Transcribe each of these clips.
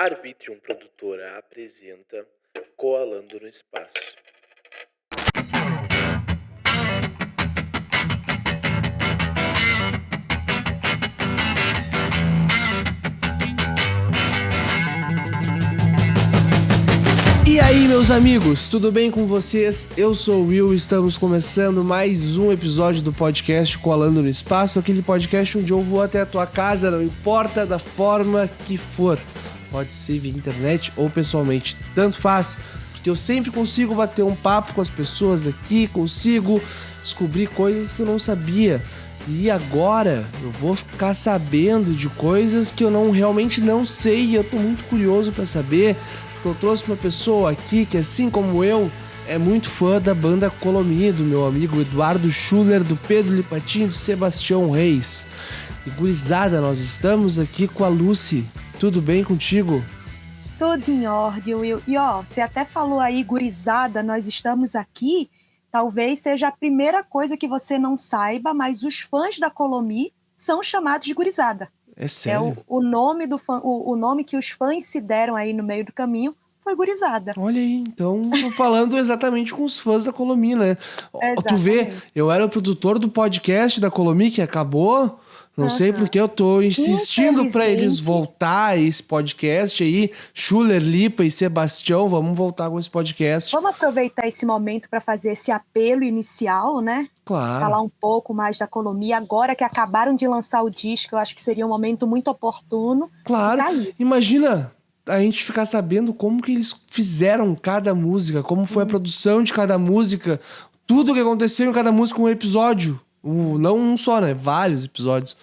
Arbitrium Produtora apresenta Coalando no Espaço. E aí, meus amigos, tudo bem com vocês? Eu sou o Will e estamos começando mais um episódio do podcast Coalando no Espaço, aquele podcast onde eu vou até a tua casa, não importa da forma que for. Pode ser via internet ou pessoalmente, tanto faz, porque eu sempre consigo bater um papo com as pessoas aqui, consigo descobrir coisas que eu não sabia. E agora eu vou ficar sabendo de coisas que eu realmente não sei e eu tô muito curioso para saber. Eu trouxe uma pessoa aqui que, assim como eu, é muito fã da banda Colomi, do meu amigo Eduardo Schuller, do Pedro Lipatinho, do Sebastião Reis. E gurizada, nós estamos aqui com a Lucy. Tudo bem contigo? Tudo em ordem, Will. E você até falou aí, gurizada, nós estamos aqui. Talvez seja a primeira coisa que você não saiba, mas os fãs da Colomi são chamados de gurizada. É sério? O nome do fã, o nome que os fãs se deram aí no meio do caminho foi gurizada. Olha aí, então, tô falando exatamente com os fãs da Colomi, né? Exatamente. Tu vê, eu era o produtor do podcast da Colomi, que acabou. Não sei porque eu tô insistindo pra eles voltar esse podcast aí. Schuller, Lipa e Sebastião, vamos voltar com esse podcast. Vamos aproveitar esse momento para fazer esse apelo inicial, né? Claro. Falar um pouco mais da Colomi. Agora que acabaram de lançar o disco, eu acho que seria um momento muito oportuno. Claro, imagina a gente ficar sabendo como que eles fizeram cada música, como foi a produção de cada música, tudo que aconteceu em cada música, um episódio. Não um só, né? Vários episódios.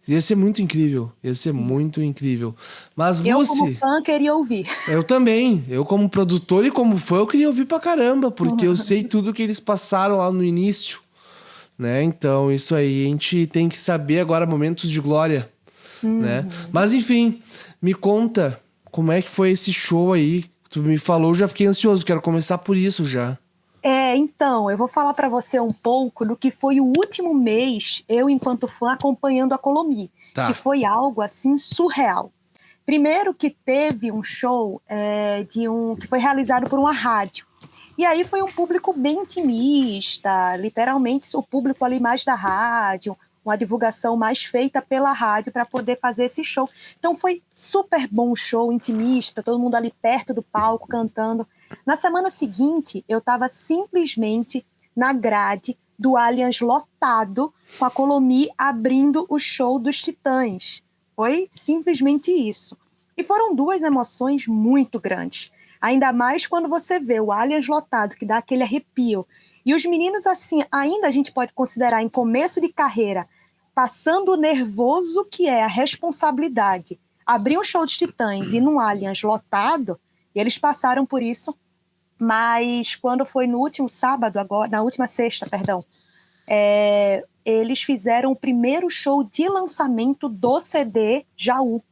Ia ser muito incrível. Ia ser muito incrível. Mas, Lucy... Eu, como fã, queria ouvir. Eu também. Eu, como produtor e como fã, eu queria ouvir pra caramba, porque eu sei tudo que eles passaram lá no início, né? Então, isso aí, a gente tem que saber agora momentos de glória, né? Mas, enfim, me conta como é que foi esse show aí. Tu me falou, eu já fiquei ansioso. Quero começar por isso já. Então, eu vou falar para você um pouco do que foi o último mês, eu, enquanto fã, acompanhando a Colomi, que foi algo, assim, surreal. Primeiro que teve um show que foi realizado por uma rádio. E aí foi um público bem intimista, literalmente o público ali mais da rádio, uma divulgação mais feita pela rádio para poder fazer esse show. Então foi super bom o show, intimista, todo mundo ali perto do palco cantando. Na semana seguinte, eu estava simplesmente na grade do Allianz lotado, com a Colomi abrindo o show dos Titãs. Foi simplesmente isso. E foram duas emoções muito grandes. Ainda mais quando você vê o Allianz lotado, que dá aquele arrepio. E os meninos, assim, ainda a gente pode considerar em começo de carreira, passando o nervoso que é a responsabilidade. Abrir um show de Titãs e num Allianz lotado, e eles passaram por isso. Mas quando foi no último sábado, agora, na última sexta, perdão, eles fizeram o primeiro show de lançamento do CD Jaú.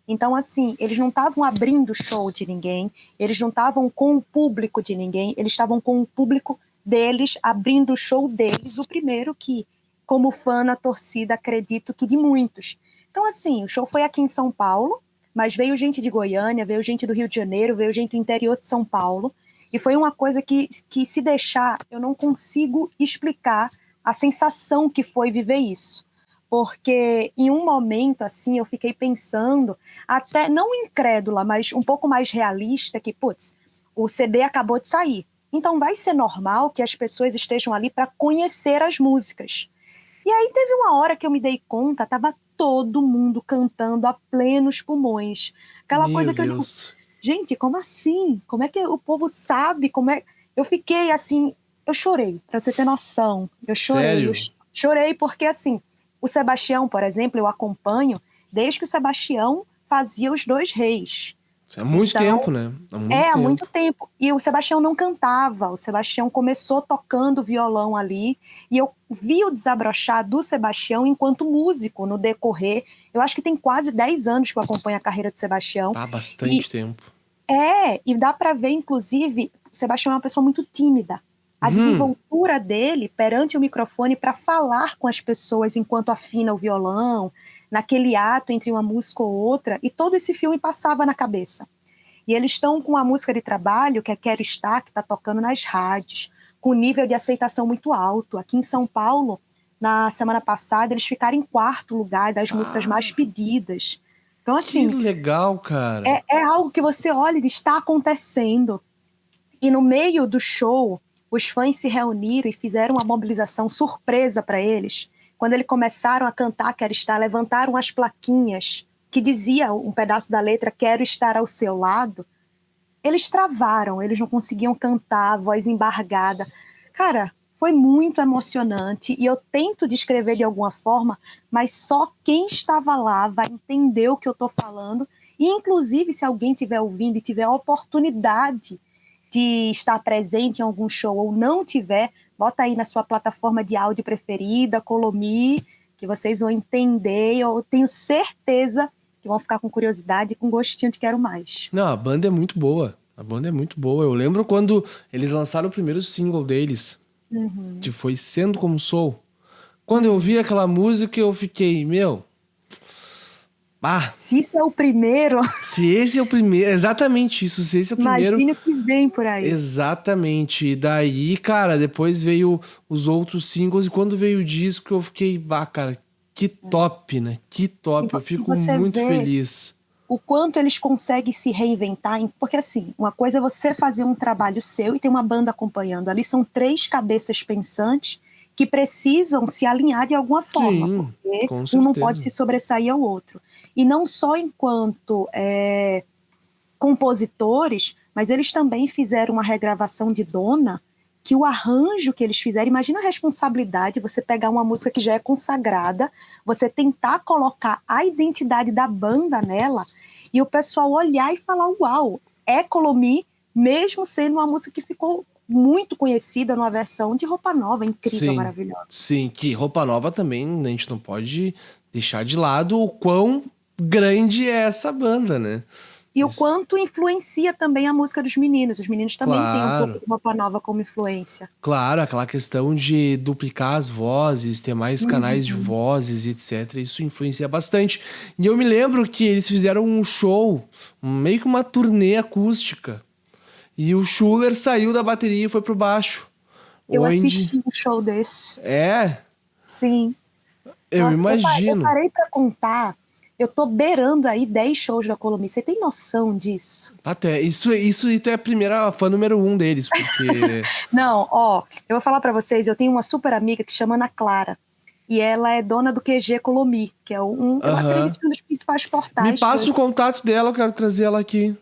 Então, assim, eles não estavam abrindo o show de ninguém, eles não estavam com o público de ninguém, eles estavam com o público deles, abrindo o show deles, o primeiro que, como fã na torcida, acredito que de muitos. Então, assim, o show foi aqui em São Paulo, mas veio gente de Goiânia, veio gente do Rio de Janeiro, veio gente do interior de São Paulo, e foi uma coisa que se deixar, eu não consigo explicar a sensação que foi viver isso. Porque em um momento, assim, eu fiquei pensando, até não incrédula, mas um pouco mais realista, que, o CD acabou de sair. Então vai ser normal que as pessoas estejam ali para conhecer as músicas. E aí teve uma hora que eu me dei conta, estava todo mundo cantando a plenos pulmões. Aquela coisa que eu digo, gente, como assim? Como é que o povo sabe? Eu fiquei assim, eu chorei, para você ter noção. Eu chorei. Sério? Chorei porque, assim, o Sebastião, por exemplo, eu acompanho desde que o Sebastião fazia Os Dois Reis. Há muito tempo, né? Há muito tempo. E o Sebastião não cantava. O Sebastião começou tocando violão ali. E eu vi o desabrochar do Sebastião enquanto músico no decorrer. Eu acho que tem quase 10 anos que eu acompanho a carreira do Sebastião. Bastante tempo. E dá para ver, inclusive, o Sebastião é uma pessoa muito tímida. A desenvoltura dele perante o microfone para falar com as pessoas enquanto afina o violão, naquele ato entre uma música ou outra, e todo esse filme passava na cabeça. E eles estão com a música de trabalho, que é Quero Estar, que está tocando nas rádios, com nível de aceitação muito alto. Aqui em São Paulo, na semana passada, eles ficaram em 4º lugar das músicas mais pedidas. Então, assim... Que legal, cara! É algo que você olha e está acontecendo. E no meio do show, os fãs se reuniram e fizeram uma mobilização surpresa para eles. Quando eles começaram a cantar Quero Estar, levantaram as plaquinhas que dizia um pedaço da letra, Quero Estar ao Seu Lado. Eles travaram, eles não conseguiam cantar, a voz embargada. Cara, foi muito emocionante e eu tento descrever de alguma forma, mas só quem estava lá vai entender o que eu estou falando. E, inclusive, se alguém estiver ouvindo e tiver a oportunidade de estar presente em algum show ou não tiver, bota aí na sua plataforma de áudio preferida, Colomi, que vocês vão entender. Eu tenho certeza que vão ficar com curiosidade e com gostinho de quero mais. Não, a banda é muito boa. A banda é muito boa. Eu lembro quando eles lançaram o primeiro single deles, que foi Sendo Como Sou. Quando eu vi aquela música, eu fiquei, se isso é o primeiro... Se esse é o primeiro, exatamente isso, se esse é o primeiro... Imagina o que vem por aí. Exatamente, e daí, cara, depois veio os outros singles, e quando veio o disco, eu fiquei, cara, que top, né? Que top, eu fico muito feliz. O quanto eles conseguem se reinventar, porque assim, uma coisa é você fazer um trabalho seu e ter uma banda acompanhando, ali são 3 cabeças pensantes que precisam se alinhar de alguma forma, sim, porque um não pode se sobressair ao outro. E não só enquanto compositores, mas eles também fizeram uma regravação de Dona, que o arranjo que eles fizeram, imagina a responsabilidade, você pegar uma música que já é consagrada, você tentar colocar a identidade da banda nela, e o pessoal olhar e falar, uau, é Colomi, mesmo sendo uma música que ficou muito conhecida numa versão de Roupa Nova, incrível, maravilhosa. Sim, que Roupa Nova também, a gente não pode deixar de lado o quão grande é essa banda, né? E o quanto influencia também a música dos meninos. Os meninos também têm um pouco de Roupa Nova como influência. Claro, aquela questão de duplicar as vozes, ter mais canais de vozes, etc. Isso influencia bastante. E eu me lembro que eles fizeram um show, meio que uma turnê acústica. E o Schuller saiu da bateria e foi pro baixo. Eu assisti um show desse. É? Sim. Eu imagino. Eu parei pra contar. Eu tô beirando aí 10 shows da Colomi. Você tem noção disso? Isso tu é a primeira fã número 1 deles, porque... Não, eu vou falar pra vocês, eu tenho uma super amiga que chama Ana Clara. E ela é dona do QG Colomi, que é eu acredito, um dos principais portais. Me passa o contato dela, eu quero trazer ela aqui.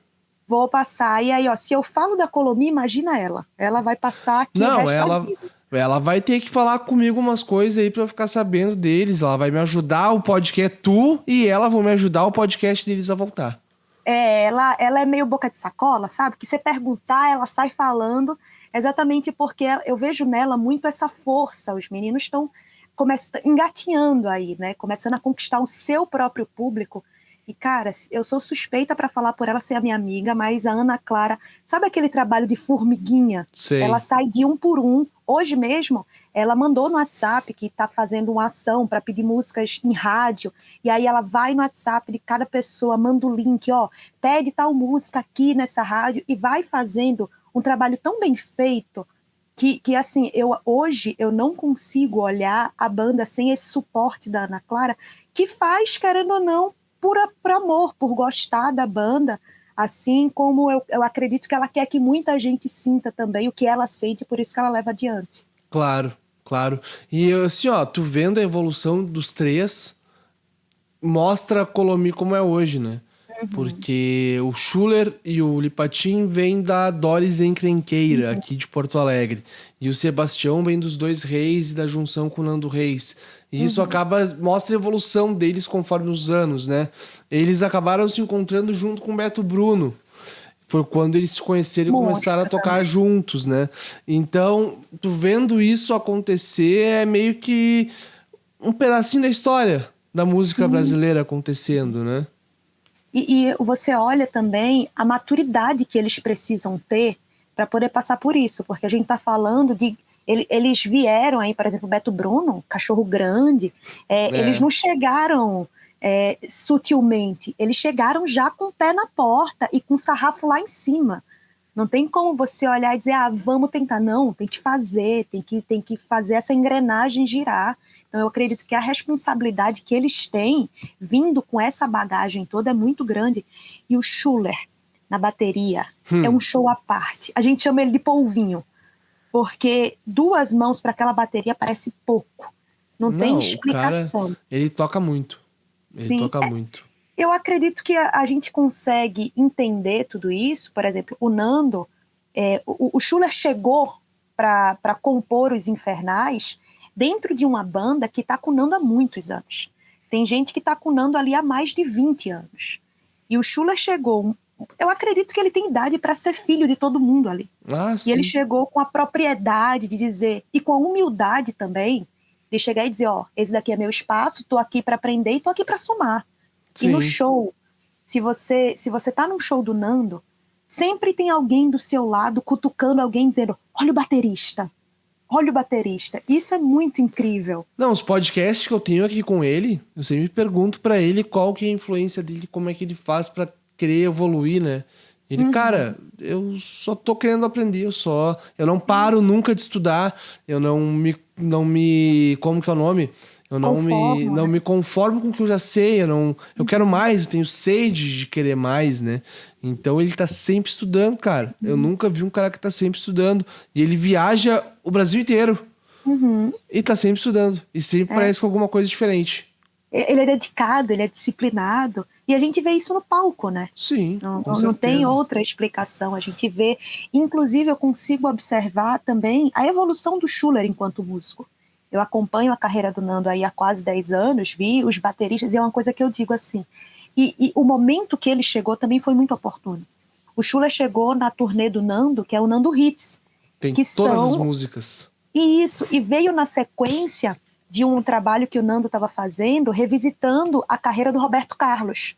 Vou passar. E aí, se eu falo da Colomi, imagina ela. Ela vai passar aqui Não, o resto da vida. Ela vai ter que falar comigo umas coisas aí pra eu ficar sabendo deles. Ela vai me ajudar, o podcast, tu e ela vão me ajudar o podcast deles a voltar. Ela é meio boca de sacola, sabe? Que você perguntar, ela sai falando, exatamente porque eu vejo nela muito essa força. Os meninos estão engatinhando aí, né? Começando a conquistar o seu próprio público. E, cara, eu sou suspeita para falar por ela ser a minha amiga, mas a Ana Clara, sabe aquele trabalho de formiguinha? Sei. Ela sai de um por um. Hoje mesmo, ela mandou no WhatsApp que está fazendo uma ação para pedir músicas em rádio, e aí ela vai no WhatsApp de cada pessoa, manda o link, pede tal música aqui nessa rádio, e vai fazendo um trabalho tão bem feito, que assim, hoje eu não consigo olhar a banda sem esse suporte da Ana Clara, que faz, querendo ou não, por amor, por gostar da banda, assim como eu acredito que ela quer que muita gente sinta também o que ela sente, por isso que ela leva adiante. Claro, claro. E assim, tu vendo a evolução dos 3, mostra a Colomi como é hoje, né? Porque o Schuller e o Lipatin vêm da Doris Encrenqueira, aqui de Porto Alegre. E o Sebastião vem dos Dois Reis e da junção com o Nando Reis. E isso mostra a evolução deles conforme os anos, né? Eles acabaram se encontrando junto com o Beto Bruno. Foi quando eles se conheceram e começaram a tocar juntos, né? Então, tu vendo isso acontecer, é meio que um pedacinho da história da música brasileira acontecendo, né? E você olha também a maturidade que eles precisam ter para poder passar por isso, porque a gente está falando de... Eles vieram aí, por exemplo, Beto Bruno, Cachorro Grande, eles não chegaram sutilmente. Eles chegaram já com o pé na porta e com o sarrafo lá em cima. Não tem como você olhar e dizer, vamos tentar. Não, tem que fazer, tem que fazer essa engrenagem girar. Então eu acredito que a responsabilidade que eles têm, vindo com essa bagagem toda, é muito grande. E o Schuller, na bateria, é um show à parte. A gente chama ele de polvinho, porque 2 mãos para aquela bateria parece pouco. Não tem explicação. O cara, ele toca muito. Ele toca muito. Eu acredito que a gente consegue entender tudo isso. Por exemplo, o Nando, o Schuller chegou para compor os Infernais dentro de uma banda que está com o Nando há muitos anos. Tem gente que está com o Nando ali há mais de 20 anos. E o Schuller chegou... Eu acredito que ele tem idade para ser filho de todo mundo ali. Sim. E ele chegou com a propriedade de dizer, e com a humildade também, de chegar e dizer, esse daqui é meu espaço, tô aqui para aprender e tô aqui para somar. Sim. E no show, se você tá num show do Nando, sempre tem alguém do seu lado cutucando alguém dizendo, olha o baterista. Isso é muito incrível. Não, os podcasts que eu tenho aqui com ele, eu sempre pergunto para ele qual que é a influência dele, como é que ele faz para querer evoluir, né? Ele, cara, eu só tô querendo aprender, eu não paro nunca de estudar, eu não me, como que é o nome? Eu não me conformo com o que eu já sei, eu quero mais, eu tenho sede de querer mais, né? Então ele tá sempre estudando, cara. Eu nunca vi um cara que tá sempre estudando. E ele viaja o Brasil inteiro. E tá sempre estudando. E sempre parece com alguma coisa diferente. Ele é dedicado, ele é disciplinado. E a gente vê isso no palco, né? Sim, não tem outra explicação. A gente vê, inclusive eu consigo observar também a evolução do Schuller enquanto músico. Eu acompanho a carreira do Nando aí há quase 10 anos, vi os bateristas, e é uma coisa que eu digo assim. E o momento que ele chegou também foi muito oportuno. O Schuller chegou na turnê do Nando, que é o Nando Hits. Tem todas as músicas. Isso, e veio na sequência de um trabalho que o Nando estava fazendo, revisitando a carreira do Roberto Carlos.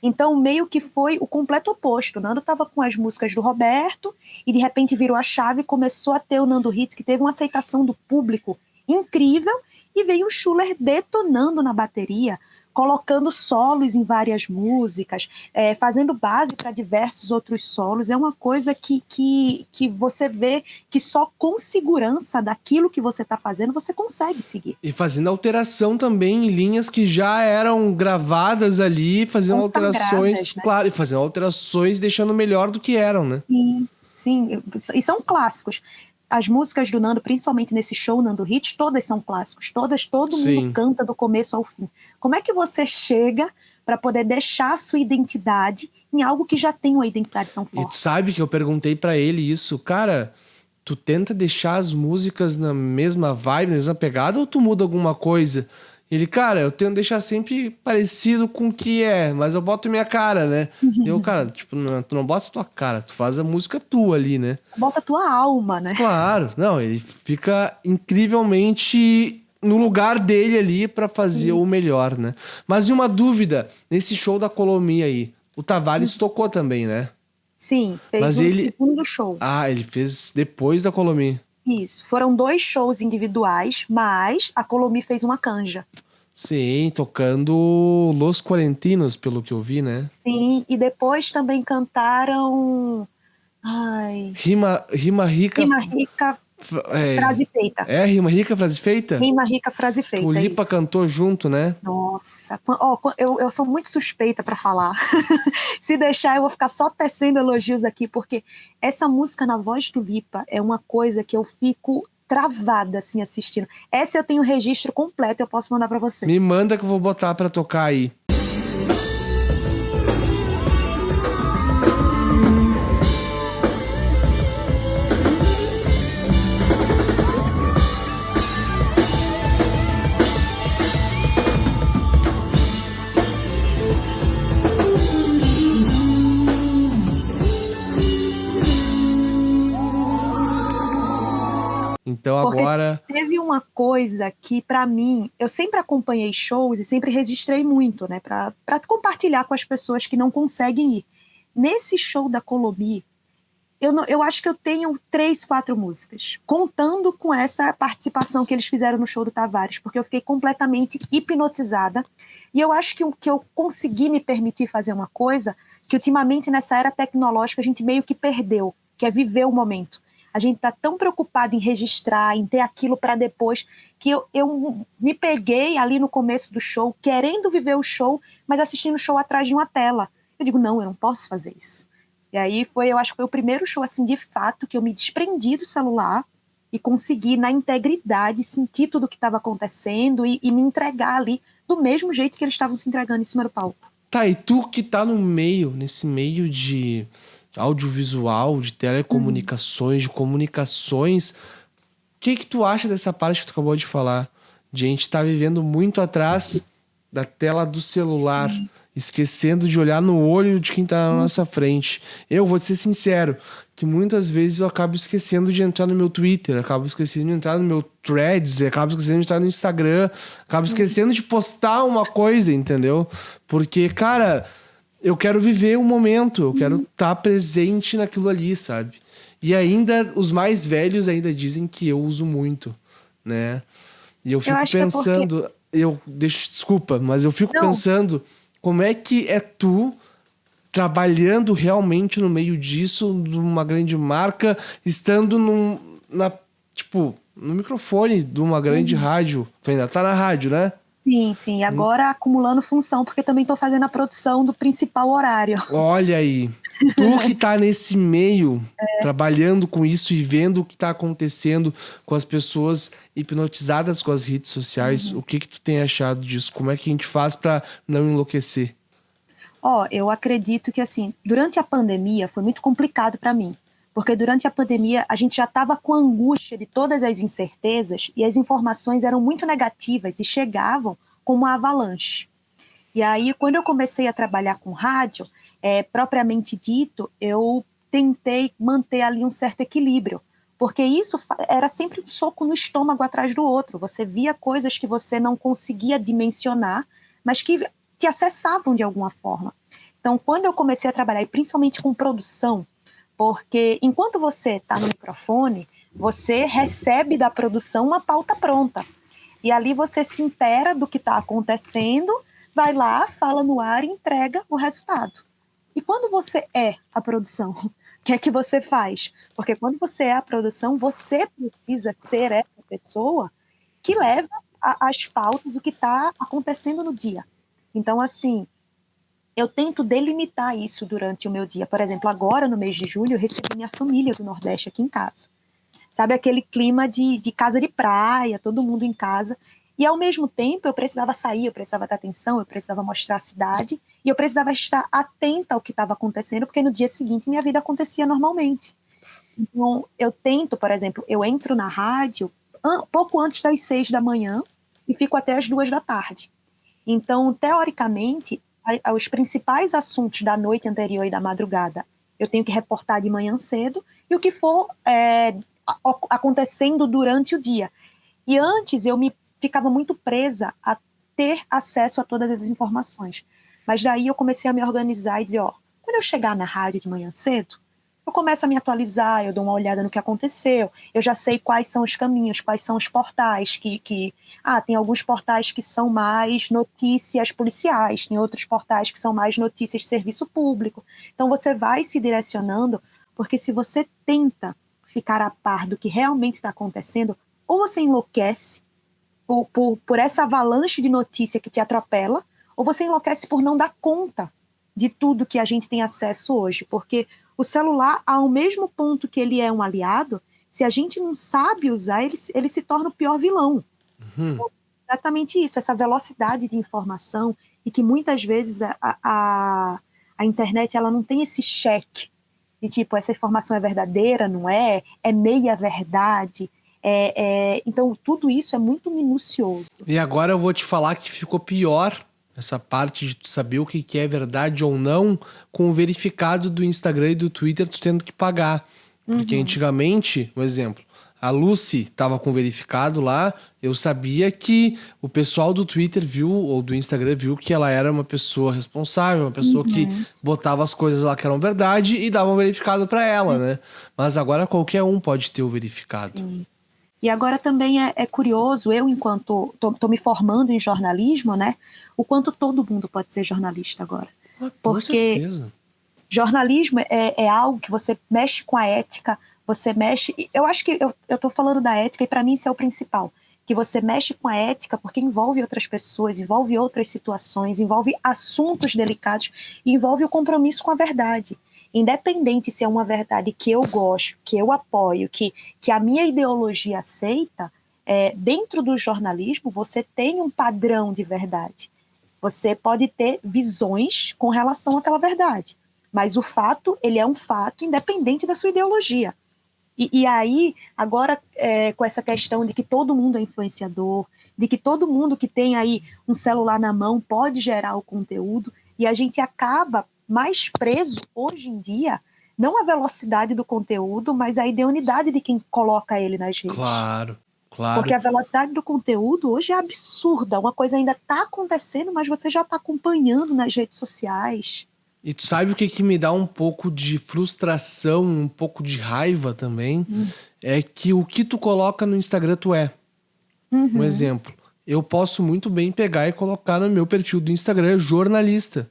Então, meio que foi o completo oposto. O Nando estava com as músicas do Roberto, e de repente virou a chave e começou a ter o Nando Hits, que teve uma aceitação do público incrível, e veio o Schuller detonando na bateria, colocando solos em várias músicas, fazendo base para diversos outros solos. É uma coisa que você vê que só com segurança daquilo que você está fazendo você consegue seguir. E fazendo alteração também em linhas que já eram gravadas ali, fazendo alterações, né? Claro, e fazendo alterações deixando melhor do que eram, né? Sim, e são clássicos. As músicas do Nando, principalmente nesse show Nando Hits, todas são clássicos. Todo mundo canta do começo ao fim. Como é que você chega para poder deixar a sua identidade em algo que já tem uma identidade tão forte? E tu sabe que eu perguntei para ele isso. Cara, tu tenta deixar as músicas na mesma vibe, na mesma pegada, ou tu muda alguma coisa? Ele, cara, eu tento deixar sempre parecido com o que é, mas eu boto minha cara, né? Eu, cara, tipo, tu não bota a tua cara, tu faz a música tua ali, né? Bota a tua alma, né? Claro, não, ele fica incrivelmente no lugar dele ali pra fazer o melhor, né? Mas e uma dúvida, nesse show da Colomia aí, o Tavares tocou também, né? Sim, fez segundo show. Ele fez depois da Colomia. Isso, foram 2 shows individuais, mas a Colomi fez uma canja. Sim, tocando Los Quarentinos, pelo que eu vi, né? Sim, e depois também cantaram... Rima Rica... Frase Feita. Rima Rica, Frase Feita? Rima Rica, Frase Feita, o Lipa cantou junto, né? Nossa, eu sou muito suspeita pra falar. Se deixar, eu vou ficar só tecendo elogios aqui, porque essa música na voz do Lipa é uma coisa que eu fico travada, assim, assistindo. Essa eu tenho o registro completo, eu posso mandar pra você. Me manda que eu vou botar pra tocar aí. Então agora... Porque teve uma coisa que, pra mim, eu sempre acompanhei shows e sempre registrei muito, né? Pra compartilhar com as pessoas que não conseguem ir. Nesse show da Colomi, eu acho que eu tenho 3, 4 músicas, contando com essa participação que eles fizeram no show do Tavares, porque eu fiquei completamente hipnotizada. E eu acho que eu consegui me permitir fazer uma coisa que ultimamente nessa era tecnológica a gente meio que perdeu, que é viver o momento. A gente está tão preocupado em registrar, em ter aquilo para depois, que eu me peguei ali no começo do show, querendo viver o show, mas assistindo o show atrás de uma tela. Eu digo, não, eu não posso fazer isso. E aí eu acho que foi o primeiro show, assim, de fato, que eu me desprendi do celular e consegui, na integridade, sentir tudo o que estava acontecendo e me entregar ali do mesmo jeito que eles estavam se entregando em cima do palco. Tá, e tu que tá nesse meio de audiovisual, de telecomunicações, de comunicações, o que tu acha dessa parte que tu acabou de falar? De a gente tá vivendo muito atrás da tela do celular, esquecendo de olhar no olho de quem tá na nossa frente. Eu vou te ser sincero, que muitas vezes eu acabo esquecendo de entrar no meu Twitter, acabo esquecendo de entrar no meu Threads, acabo esquecendo de entrar no Instagram, acabo esquecendo de postar uma coisa, entendeu? Porque, cara, eu quero viver um momento, eu quero estar presente naquilo ali, sabe? E ainda, os mais velhos ainda dizem que eu uso muito, né? E eu fico pensando... Desculpa, mas eu fico pensando como é que é tu trabalhando realmente no meio disso, numa grande marca, estando no microfone de uma grande rádio. Tu ainda tá na rádio, né? Sim. Agora acumulando função, porque também tô fazendo a produção do principal horário. Olha aí. Tu que tá nesse meio, trabalhando com isso e vendo o que tá acontecendo com as pessoas hipnotizadas com as redes sociais, o que tu tem achado disso? Como é que a gente faz pra não enlouquecer? Eu acredito que, assim, durante a pandemia foi muito complicado para mim, porque durante a pandemia a gente já estava com a angústia de todas as incertezas e as informações eram muito negativas e chegavam como uma avalanche. E aí, quando eu comecei a trabalhar com rádio, propriamente dito, eu tentei manter ali um certo equilíbrio, porque isso era sempre um soco no estômago atrás do outro. Você via coisas que você não conseguia dimensionar, mas que te acessavam de alguma forma. Então, quando eu comecei a trabalhar, e principalmente com produção, porque enquanto você está no microfone, você recebe da produção uma pauta pronta. E ali você se intera do que está acontecendo, vai lá, fala no ar e entrega o resultado. E quando você é a produção, o que é que você faz? Porque quando você é a produção, você precisa ser essa pessoa que leva as pautas, o que está acontecendo no dia. Então, assim, eu tento delimitar isso durante o meu dia. Por exemplo, agora, no mês de julho, eu recebi minha família do Nordeste aqui em casa. Sabe, aquele clima de casa de praia, todo mundo em casa. E, ao mesmo tempo, eu precisava sair, eu precisava dar atenção, eu precisava mostrar a cidade, e eu precisava estar atenta ao que estava acontecendo, porque no dia seguinte minha vida acontecia normalmente. Então, eu tento, por exemplo, eu entro na rádio pouco antes das 6 da manhã e fico até as 2 da tarde. Então, teoricamente, os principais assuntos da noite anterior e da madrugada eu tenho que reportar de manhã cedo, e o que for acontecendo durante o dia. E antes eu ficava muito presa a ter acesso a todas as informações. Mas daí eu comecei a me organizar e dizer, quando eu chegar na rádio de manhã cedo, eu começo a me atualizar, eu dou uma olhada no que aconteceu, eu já sei quais são os caminhos, quais são os portais tem alguns portais que são mais notícias policiais, tem outros portais que são mais notícias de serviço público. Então você vai se direcionando, porque se você tenta ficar a par do que realmente está acontecendo, ou você enlouquece por essa avalanche de notícia que te atropela, ou você enlouquece por não dar conta de tudo que a gente tem acesso hoje, porque o celular, ao mesmo ponto que ele é um aliado, se a gente não sabe usar, ele se torna o pior vilão. Exatamente isso, essa velocidade de informação, e que muitas vezes a internet ela não tem esse cheque de tipo, essa informação é verdadeira, não é meia verdade. Então, tudo isso é muito minucioso. E agora eu vou te falar que ficou pior essa parte de tu saber o que é verdade ou não com o verificado do Instagram e do Twitter, tu tendo que pagar. Porque antigamente, um exemplo, a Lucy tava com verificado lá, eu sabia que o pessoal do Twitter viu, ou do Instagram viu, que ela era uma pessoa responsável, uma pessoa que botava as coisas lá que eram verdade e dava um verificado pra ela, né? Mas agora qualquer um pode ter o verificado. Sim. E agora também é curioso, eu enquanto tô me formando em jornalismo, né, o quanto todo mundo pode ser jornalista agora. Com Porque certeza. jornalismo é algo que você mexe com a ética, você mexe... Eu acho que eu tô falando da ética e para mim isso é o principal. Que você mexe com a ética porque envolve outras pessoas, envolve outras situações, envolve assuntos delicados, envolve o compromisso com a verdade. Independente se é uma verdade que eu gosto, que eu apoio, que a minha ideologia aceita, dentro do jornalismo você tem um padrão de verdade. Você pode ter visões com relação àquela verdade, mas o fato, ele é um fato independente da sua ideologia. E aí, agora, com essa questão de que todo mundo é influenciador, de que todo mundo que tem aí um celular na mão pode gerar o conteúdo, e a gente acaba mais preso, hoje em dia, não a velocidade do conteúdo, mas a idoneidade de quem coloca ele nas redes. Claro. Porque a velocidade do conteúdo hoje é absurda, uma coisa ainda está acontecendo, mas você já está acompanhando nas redes sociais. E tu sabe o que me dá um pouco de frustração, um pouco de raiva também? É que o que tu coloca no Instagram tu é. Um exemplo. Eu posso muito bem pegar e colocar no meu perfil do Instagram jornalista.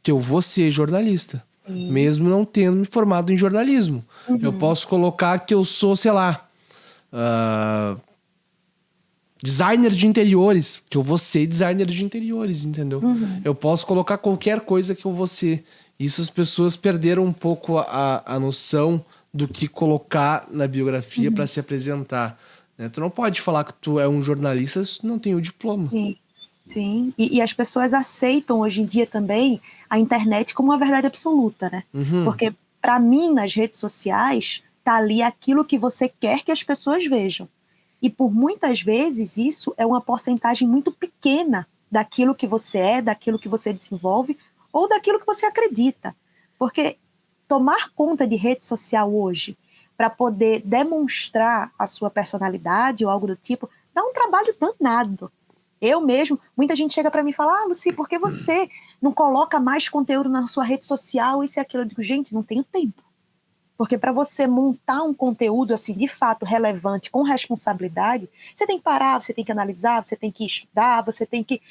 Que eu vou ser jornalista. Sim. Mesmo não tendo me formado em jornalismo. Eu posso colocar que eu sou, sei lá... designer de interiores, que eu vou ser designer de interiores, entendeu? Eu posso colocar qualquer coisa que eu vou ser. Isso as pessoas perderam um pouco a noção do que colocar na biografia para se apresentar. Né? Tu não pode falar que tu é um jornalista se tu não tem o diploma. Sim. E as pessoas aceitam hoje em dia também a internet como uma verdade absoluta, né? Porque para mim, nas redes sociais, tá ali aquilo que você quer que as pessoas vejam. E por muitas vezes isso é uma porcentagem muito pequena daquilo que você é, daquilo que você desenvolve ou daquilo que você acredita. Porque tomar conta de rede social hoje para poder demonstrar a sua personalidade ou algo do tipo dá um trabalho danado. Eu mesmo, muita gente chega para mim e fala, Lucy, por que você não coloca mais conteúdo na sua rede social, isso e aquilo? Eu digo, gente, não tenho tempo. Porque para você montar um conteúdo assim de fato relevante, com responsabilidade, você tem que parar, você tem que analisar, você tem que estudar, você tem que...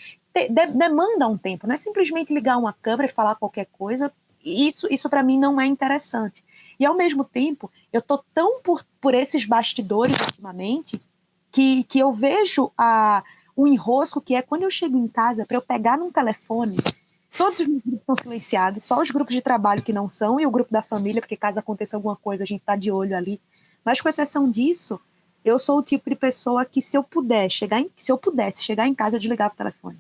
demanda um tempo, não é simplesmente ligar uma câmera e falar qualquer coisa. Isso para mim não é interessante. E ao mesmo tempo, eu tô tão por esses bastidores ultimamente que eu vejo o enrosco que é quando eu chego em casa para eu pegar num telefone... Todos os meus grupos estão silenciados, só os grupos de trabalho que não são, e o grupo da família, porque caso aconteça alguma coisa, a gente está de olho ali. Mas com exceção disso, eu sou o tipo de pessoa que se eu pudesse chegar em casa, eu desligava o telefone.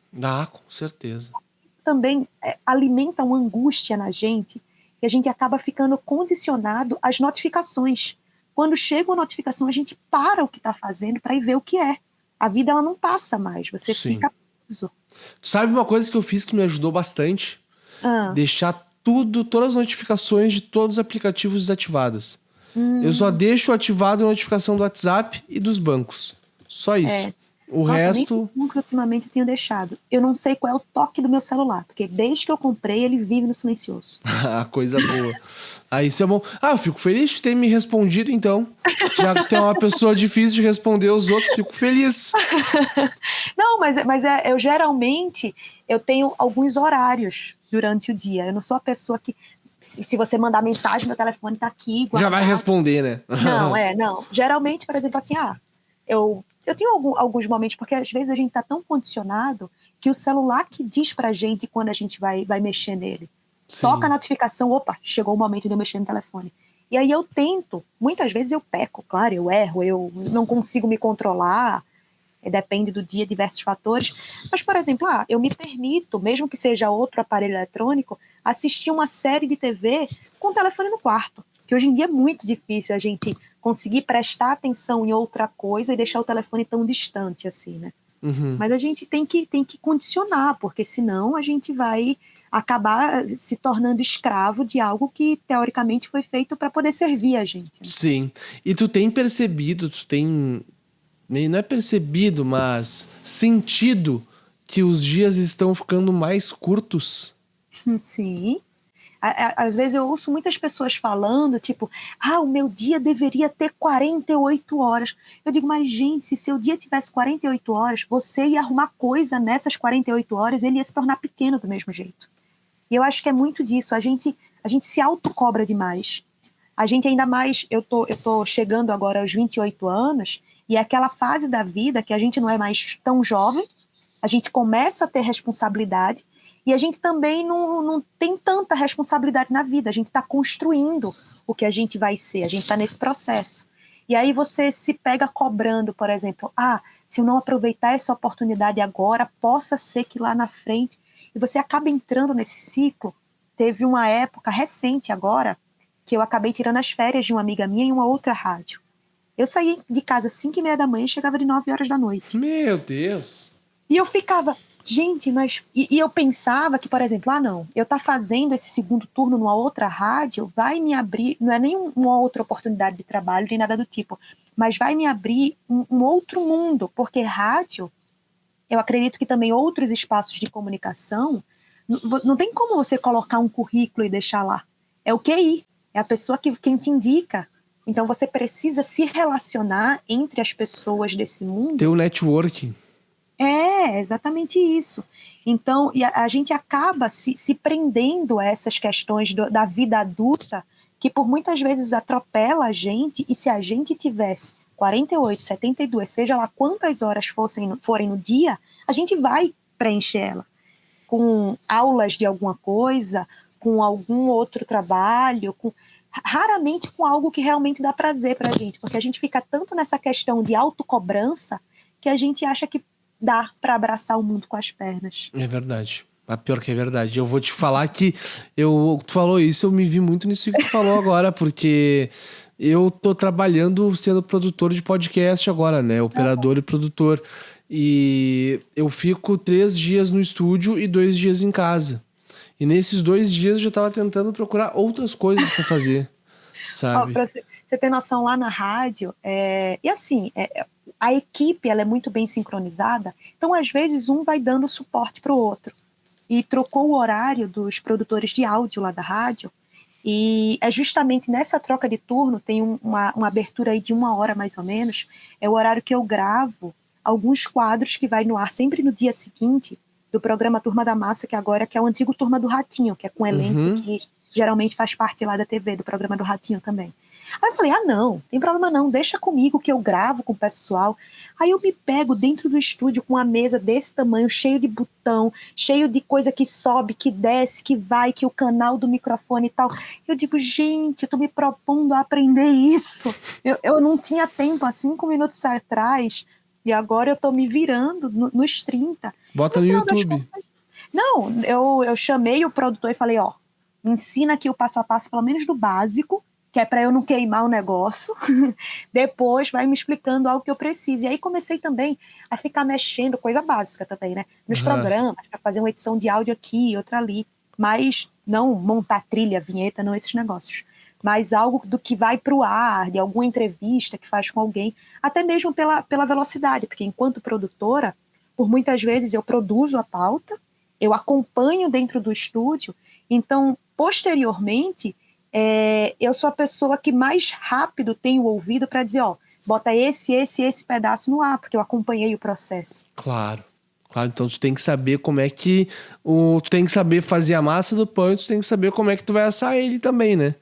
Com certeza. Também alimenta uma angústia na gente, que a gente acaba ficando condicionado às notificações. Quando chega uma notificação, a gente para o que está fazendo para ir ver o que é. A vida ela não passa mais, você fica preso. Tu sabe uma coisa que eu fiz que me ajudou bastante? Deixar todas as notificações de todos os aplicativos desativadas. Eu só deixo ativado a notificação do WhatsApp e dos bancos. Só isso. O resto... Nem ultimamente eu tenho deixado. Eu não sei qual é o toque do meu celular, porque desde que eu comprei, ele vive no silencioso. Coisa boa. Isso é bom. Eu fico feliz de ter me respondido, então. Já que tem uma pessoa difícil de responder os outros, fico feliz. Não, mas eu geralmente eu tenho alguns horários durante o dia. Eu não sou a pessoa que... Se você mandar mensagem, meu telefone tá aqui. Guardado. Já vai responder, né? Não. Geralmente, por exemplo, assim, eu tenho alguns momentos, porque às vezes a gente tá tão condicionado que o celular que diz pra gente quando a gente vai mexer nele. Sim. Toca a notificação, opa, chegou o momento de eu mexer no telefone. E aí eu tento, muitas vezes eu peco, claro, eu erro, eu não consigo me controlar, depende do dia, diversos fatores. Mas, por exemplo, eu me permito, mesmo que seja outro aparelho eletrônico, assistir uma série de TV com o telefone no quarto. Que hoje em dia é muito difícil a gente conseguir prestar atenção em outra coisa e deixar o telefone tão distante assim, né? Mas a gente tem que condicionar, porque senão a gente vai acabar se tornando escravo de algo que teoricamente foi feito para poder servir a gente. Né? Sim. E tu tem percebido, não é percebido, mas sentido que os dias estão ficando mais curtos? Sim. Às vezes eu ouço muitas pessoas falando, tipo, o meu dia deveria ter 48 horas. Eu digo, mas gente, se seu dia tivesse 48 horas, você ia arrumar coisa nessas 48 horas, ele ia se tornar pequeno do mesmo jeito. E eu acho que é muito disso, a gente se autocobra demais. A gente ainda mais, eu tô chegando agora aos 28 anos, e é aquela fase da vida que a gente não é mais tão jovem, a gente começa a ter responsabilidade, e a gente também não tem tanta responsabilidade na vida, a gente está construindo o que a gente vai ser, a gente está nesse processo. E aí você se pega cobrando, por exemplo, se eu não aproveitar essa oportunidade agora, possa ser que lá na frente, e você acaba entrando nesse ciclo. Teve uma época recente agora, que eu acabei tirando as férias de uma amiga minha em uma outra rádio. Eu saí de casa às 5h30 da manhã e chegava de 9 horas da noite. Meu Deus! E eu ficava, gente, mas... E eu pensava que, por exemplo, eu tá fazendo esse segundo turno numa outra rádio, vai me abrir, não é nem uma outra oportunidade de trabalho, nem nada do tipo, mas vai me abrir um outro mundo, porque rádio, eu acredito que também outros espaços de comunicação, não tem como você colocar um currículo e deixar lá. É o QI, é a pessoa quem te indica. Então você precisa se relacionar entre as pessoas desse mundo. Ter um networking. É, exatamente isso. Então, a gente acaba se prendendo a essas questões da vida adulta, que por muitas vezes atropela a gente, e se a gente tivesse 48, 72, seja lá quantas horas forem no dia, a gente vai preencher ela com aulas de alguma coisa, com algum outro trabalho, raramente com algo que realmente dá prazer pra gente, porque a gente fica tanto nessa questão de autocobrança que a gente acha que dá para abraçar o mundo com as pernas. É verdade. A pior que é verdade. Eu vou te falar que tu falou isso, eu me vi muito nisso que tu falou agora, porque eu tô trabalhando sendo produtor de podcast agora, né? Operador e produtor. E eu fico 3 dias no estúdio e 2 dias em casa. E nesses 2 dias eu já tava tentando procurar outras coisas para fazer, sabe? Pra você ter noção, lá na rádio, e assim, a equipe ela é muito bem sincronizada, então às vezes um vai dando suporte para o outro. E trocou o horário dos produtores de áudio lá da rádio, e é justamente nessa troca de turno, tem uma abertura aí de 1 hora mais ou menos, é o horário que eu gravo alguns quadros que vai no ar sempre no dia seguinte do programa Turma da Massa, que agora que é o antigo Turma do Ratinho, que é com elenco que geralmente faz parte lá da TV, do programa do Ratinho também. Aí eu falei, não tem problema não, deixa comigo que eu gravo com o pessoal. Aí eu me pego dentro do estúdio com uma mesa desse tamanho, cheio de botão, cheio de coisa que sobe, que desce, que vai, que o canal do microfone e tal. Eu digo, gente, eu tô me propondo a aprender isso. Eu não tinha tempo há 5 minutos atrás, e agora eu tô me virando nos 30. Bota no YouTube. Não, eu chamei o produtor e falei, me ensina aqui o passo a passo, pelo menos do básico, que é para eu não queimar o negócio. Depois vai me explicando algo que eu preciso. E aí comecei também a ficar mexendo, coisa básica também, né? Nos programas, para fazer uma edição de áudio aqui, outra ali. Mas não montar trilha, vinheta, não esses negócios. Mas algo do que vai para o ar, de alguma entrevista que faz com alguém, até mesmo pela velocidade, porque enquanto produtora, por muitas vezes eu produzo a pauta, eu acompanho dentro do estúdio, então, posteriormente, eu sou a pessoa que mais rápido tem o ouvido para dizer, bota esse pedaço no ar, porque eu acompanhei o processo. Claro, então tu tem que saber como é que tu tem que saber fazer a massa do pão, e tu tem que saber como é que tu vai assar ele também, né?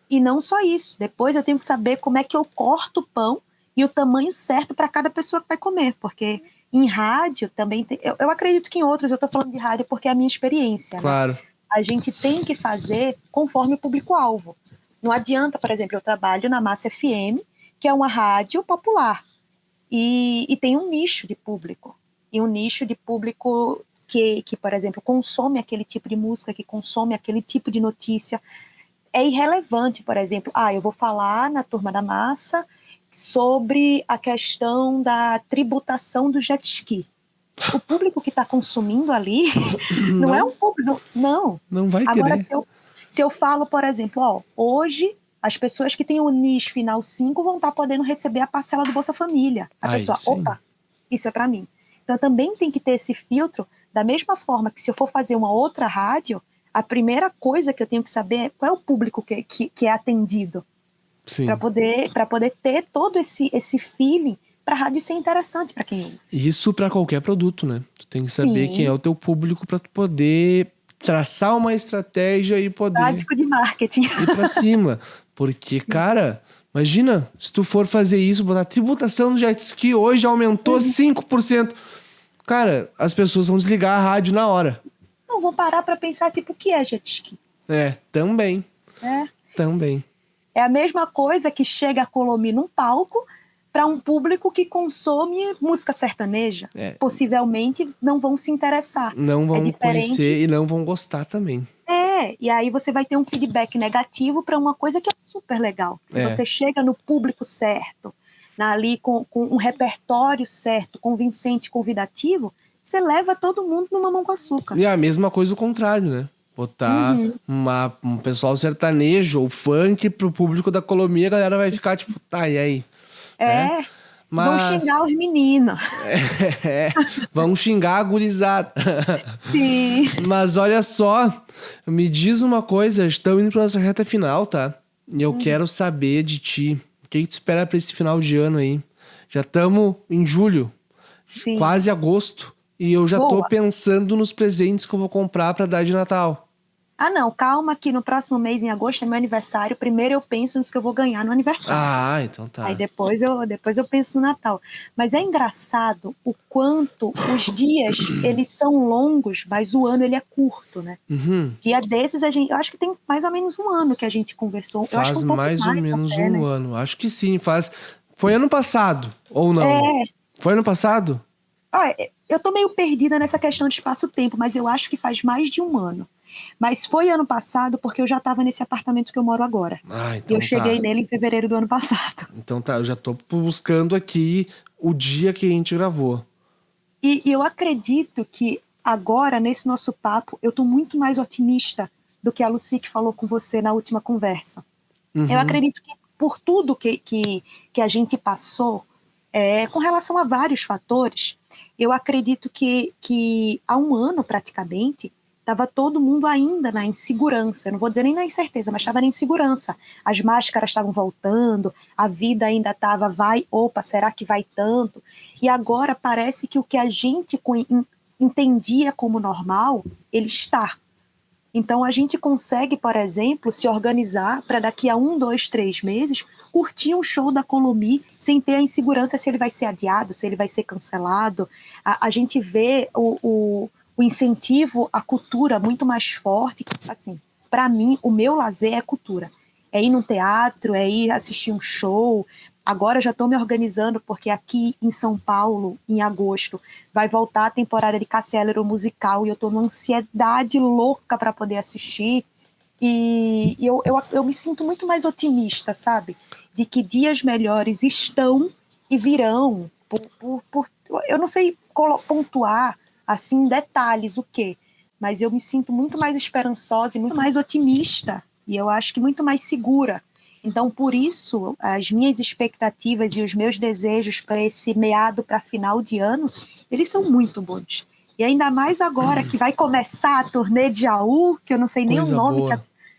E não só isso, depois eu tenho que saber como é que eu corto o pão e o tamanho certo para cada pessoa que vai comer, porque em rádio também tem, eu acredito que em outros, eu tô falando de rádio porque é a minha experiência, claro, né? A gente tem que fazer conforme o público-alvo. Não adianta, por exemplo, eu trabalho na Massa FM, que é uma rádio popular, e tem um nicho de público, e um nicho de público que, por exemplo, consome aquele tipo de música, que consome aquele tipo de notícia. É irrelevante, por exemplo, eu vou falar na Turma da Massa sobre a questão da tributação do jet ski. O público que está consumindo ali não é um público... Não vai Agora, querer. Se eu falo, por exemplo, hoje as pessoas que têm o NIS final 5 vão estar podendo receber a parcela do Bolsa Família. A pessoa, opa, isso é para mim. Então também tem que ter esse filtro, da mesma forma que se eu for fazer uma outra rádio, a primeira coisa que eu tenho que saber é qual é o público que é atendido. Para poder ter todo esse feeling para a rádio ser interessante para quem ouve. Isso para qualquer produto, né? Tu tem que saber quem é o teu público para tu poder traçar uma estratégia e poder... Básico de marketing. Ir para cima. Porque, cara, imagina, se tu for fazer isso, botar tributação no jet ski, hoje aumentou 5%. Cara, as pessoas vão desligar a rádio na hora. Não, vão parar para pensar, tipo, o que é jet ski? Também. Também. É a mesma coisa que chega a Colomi num palco para um público que consome música sertaneja. Possivelmente não vão se interessar. Não vão conhecer e não vão gostar também. E aí você vai ter um feedback negativo para uma coisa que é super legal. Se você chega no público certo, ali com um repertório certo, convincente, convidativo, você leva todo mundo no mamão com açúcar. E a mesma coisa o contrário, né? Botar um pessoal sertanejo ou funk pro público da Colomi, a galera vai ficar tipo, tá, e aí? Vão xingar os meninos. Vão xingar a gurizada. Sim. Mas olha só, me diz uma coisa, estamos indo pra nossa reta final, tá? E eu quero saber de ti, o que tu espera pra esse final de ano aí? Já estamos em julho, quase agosto, e eu já tô pensando nos presentes que eu vou comprar pra dar de Natal. Ah, não, calma que no próximo mês, em agosto, é meu aniversário. Primeiro eu penso nos que eu vou ganhar no aniversário. Ah, então tá. Aí depois eu penso no Natal. Mas é engraçado o quanto os dias, eles são longos, mas o ano ele é curto, né? Dia desses, eu acho que tem mais ou menos um ano que a gente conversou. Faz eu acho que mais ou menos um ano. Acho que sim, faz. Foi ano passado, ou não? Foi ano passado? Olha, eu tô meio perdida nessa questão de espaço-tempo, mas eu acho que faz mais de um ano. Mas foi ano passado porque eu já estava nesse apartamento que eu moro agora. Então eu cheguei nele em fevereiro do ano passado. Então tá, eu já tô buscando aqui o dia que a gente gravou. E eu acredito que agora, nesse nosso papo, eu tô muito mais otimista do que a Lucy que falou com você na última conversa. Eu acredito que por tudo que a gente passou, com relação a vários fatores, eu acredito que há um ano praticamente, estava todo mundo ainda na insegurança. Eu não vou dizer nem na incerteza, mas estava na insegurança. As máscaras estavam voltando, a vida ainda estava, será que vai tanto? E agora parece que o que a gente entendia como normal, ele está. Então a gente consegue, por exemplo, se organizar para daqui a 1, 2, 3 meses curtir um show da Colomi sem ter a insegurança se ele vai ser adiado, se ele vai ser cancelado. A gente vê o incentivo à cultura muito mais forte. Assim, para mim, o meu lazer é cultura. É ir num teatro, é ir assistir um show. Agora já estou me organizando, porque aqui em São Paulo, em agosto, vai voltar a temporada de Castelo Musical e eu estou numa ansiedade louca para poder assistir. E eu me sinto muito mais otimista, sabe? De que dias melhores estão e virão. Eu não sei pontuar assim, detalhes, o quê? Mas eu me sinto muito mais esperançosa e muito mais otimista. E eu acho que muito mais segura. Então, por isso, as minhas expectativas e os meus desejos para esse meado para final de ano, eles são muito bons. E ainda mais agora que vai começar a turnê de Jaú, que eu não sei nem o nome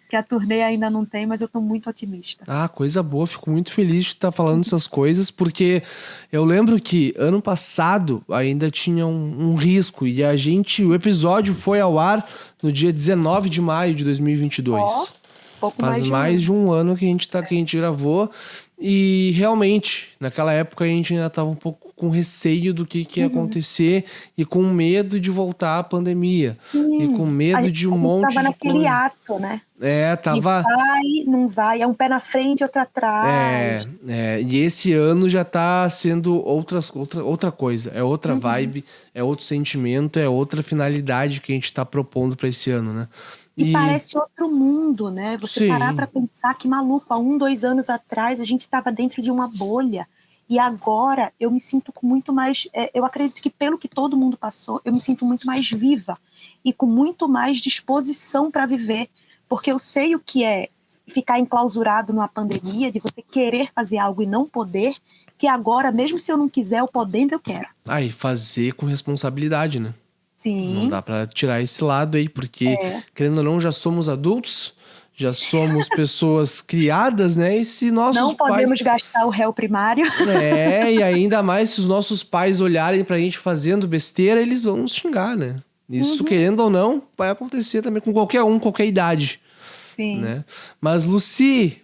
que a turnê ainda não tem, mas eu tô muito otimista. Ah, coisa boa, fico muito feliz de estar falando essas coisas, porque eu lembro que ano passado ainda tinha um risco, e o episódio foi ao ar no dia 19 de maio de 2022. Faz mais de um ano que a gente gravou, e realmente, naquela época a gente ainda estava um pouco com receio do que ia acontecer e com medo de voltar a pandemia. E com medo de um monte de coisa. Tava naquele ato, né? Tava... Vai, não vai, é um pé na frente, outro atrás. E esse ano já tá sendo outra coisa. É outra vibe, é outro sentimento, é outra finalidade que a gente tá propondo para esse ano, né? E parece outro mundo, né? Você parar para pensar que maluco, há 1, 2 anos atrás a gente estava dentro de uma bolha. E agora eu me sinto com muito mais... eu acredito que pelo que todo mundo passou, eu me sinto muito mais viva e com muito mais disposição para viver. Porque eu sei o que é ficar enclausurado numa pandemia, de você querer fazer algo e não poder, que agora, mesmo se eu não quiser, eu podendo, eu quero. E fazer com responsabilidade, né? Sim. Não dá pra tirar esse lado aí, porque, querendo ou não, já somos adultos, já somos pessoas criadas, né? E se nossos Não podemos gastar o réu primário. E ainda mais se os nossos pais olharem pra gente fazendo besteira, eles vão nos xingar, né? Isso, querendo ou não, vai acontecer também com qualquer um, qualquer idade. Sim. Né? Mas Lucy,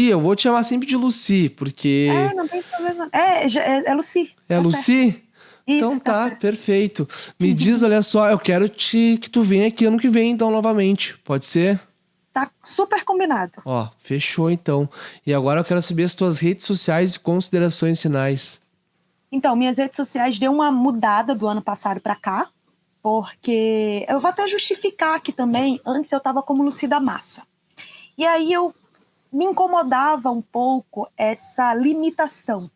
eu vou te chamar sempre de Lucy, porque... Não tem problema. É Lucy. É tá Lucy? Certo. Isso, Então tá, perfeito. Me diz, olha só, eu quero que tu venha aqui ano que vem, então, novamente. Pode ser? Tá super combinado. Ó, fechou então. E agora eu quero saber as tuas redes sociais e considerações finais. Então, minhas redes sociais deu uma mudada do ano passado para cá, porque eu vou até justificar aqui também, antes eu estava como Lucy da Massa. E aí me incomodava um pouco essa limitação,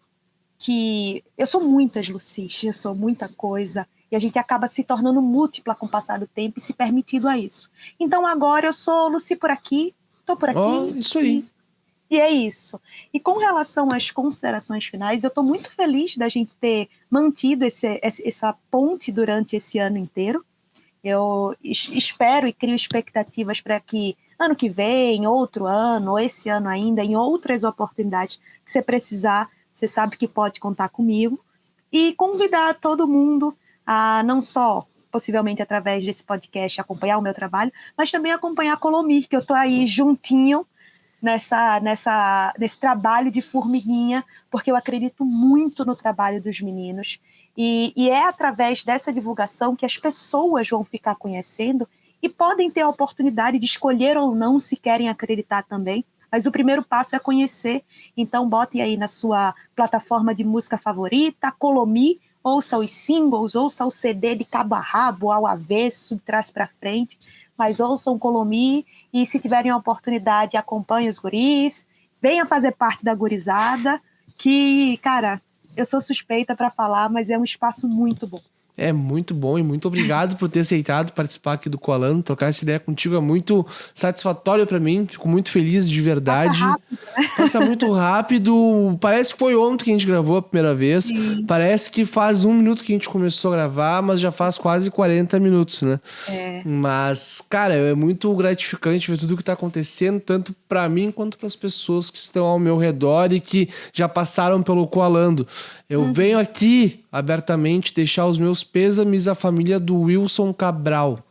que eu sou muitas Lucies, eu sou muita coisa, e a gente acaba se tornando múltipla com o passar do tempo e se permitindo a isso. Então agora eu sou Lucy por aqui, tô por aqui. Isso aí. E é isso. E com relação às considerações finais, eu estou muito feliz da gente ter mantido essa ponte durante esse ano inteiro. Eu espero e crio expectativas para que ano que vem, outro ano, ou esse ano ainda, em outras oportunidades que você precisar, você sabe que pode contar comigo. E convidar todo mundo a não só, possivelmente através desse podcast, acompanhar o meu trabalho, mas também acompanhar a Colomir, que eu estou aí juntinho nesse trabalho de formiguinha, porque eu acredito muito no trabalho dos meninos. E é através dessa divulgação que as pessoas vão ficar conhecendo e podem ter a oportunidade de escolher ou não se querem acreditar também. Mas o primeiro passo é conhecer. Então, bote aí na sua plataforma de música favorita, Colomir, ouça os singles, ouça o CD de cabo a rabo, ao avesso, de trás para frente, mas ouçam Colomir e se tiverem a oportunidade, acompanhem os guris, venha fazer parte da gurizada, que, cara, eu sou suspeita para falar, mas é um espaço muito bom. É muito bom e muito obrigado por ter aceitado participar aqui do Coalando. Trocar essa ideia contigo é muito satisfatório pra mim. Fico muito feliz de verdade. Passa rápido, né? Passa muito rápido. Parece que foi ontem que a gente gravou a primeira vez. Sim. Parece que faz 1 minuto que a gente começou a gravar, mas já faz quase 40 minutos, né? Mas, cara, é muito gratificante ver tudo que tá acontecendo, tanto pra mim quanto pras pessoas que estão ao meu redor e que já passaram pelo Coalando. Eu venho aqui abertamente deixar os meus pêsames à família do Wilson Cabral,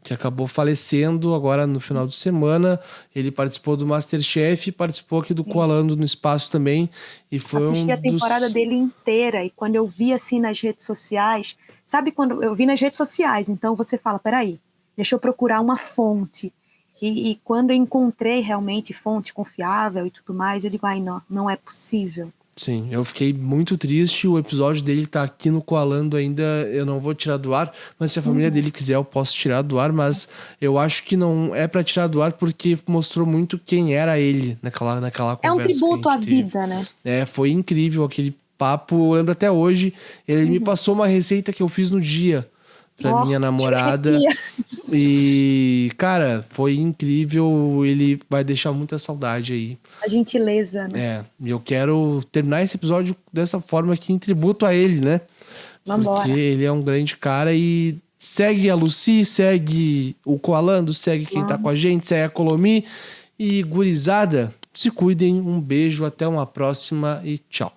que acabou falecendo agora no final de semana. Ele participou do MasterChef, participou aqui do Coalando no Espaço também. E foi assisti a temporada dele inteira, e quando eu vi assim nas redes sociais, sabe quando eu vi nas redes sociais, então você fala, peraí, deixa eu procurar uma fonte. E quando eu encontrei realmente fonte confiável e tudo mais, eu digo, ai não é possível. Sim, eu fiquei muito triste. O episódio dele tá aqui no Coalando ainda. Eu não vou tirar do ar, mas se a família dele quiser, eu posso tirar do ar. Mas eu acho que não é pra tirar do ar porque mostrou muito quem era ele naquela conversa. É um tributo à vida, né? Foi incrível aquele papo. Eu lembro até hoje. Ele me passou uma receita que eu fiz no dia pra minha namorada. E, cara, foi incrível. Ele vai deixar muita saudade aí. A gentileza, né? E eu quero terminar esse episódio dessa forma aqui, em tributo a ele, né? Vambora. Porque ele é um grande cara e segue a Lucy, segue o Coalando, segue quem tá com a gente, segue a Colomir. E, gurizada, se cuidem. Um beijo, até uma próxima e tchau.